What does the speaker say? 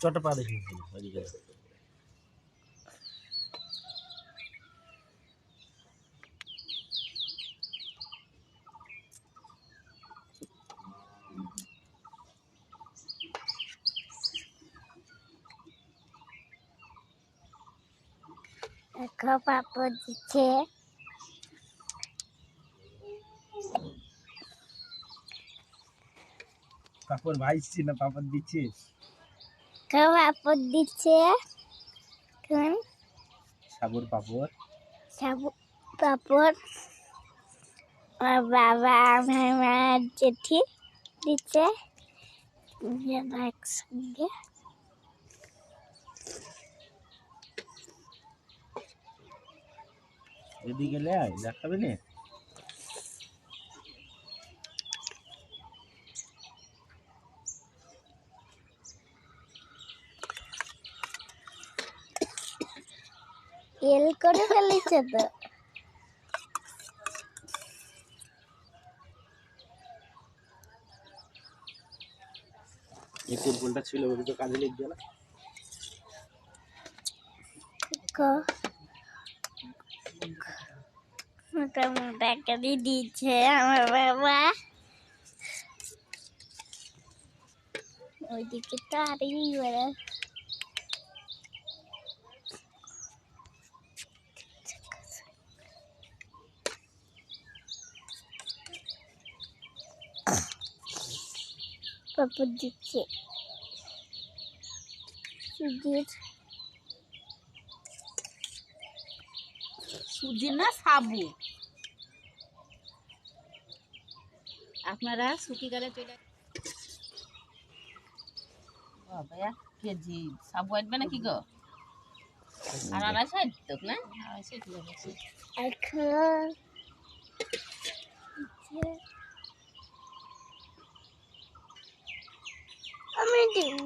চটা পা দেখি ওইদিকে দেখো পাপড় দিচ্ছে পাপড় ভাইছি না পাপড় দিচ্ছিস পাপড় দিচ্ছে এখন সাবুর পাপড় সাবু পাপড় আর বাবা আমার মা জেঠি দিচ্ছে একসঙ্গে এদিকে গেলে দেখাবে না তেল করে ফেলেছে তো এই ফুটবলটা ছিল ওই তো কাজে লেগে গেল মোটা মোটা করে দিচ্ছে আমার বাবা ওইদিকে তো আরই বড় পাপড় দিচ্ছে সুজি না সাবু আপনারা শুকি গেলে চলে ভাইয়া কেজি সাবু আসবে নাকি গো আর 250 তো না 250 কিলো এখন আমি দিব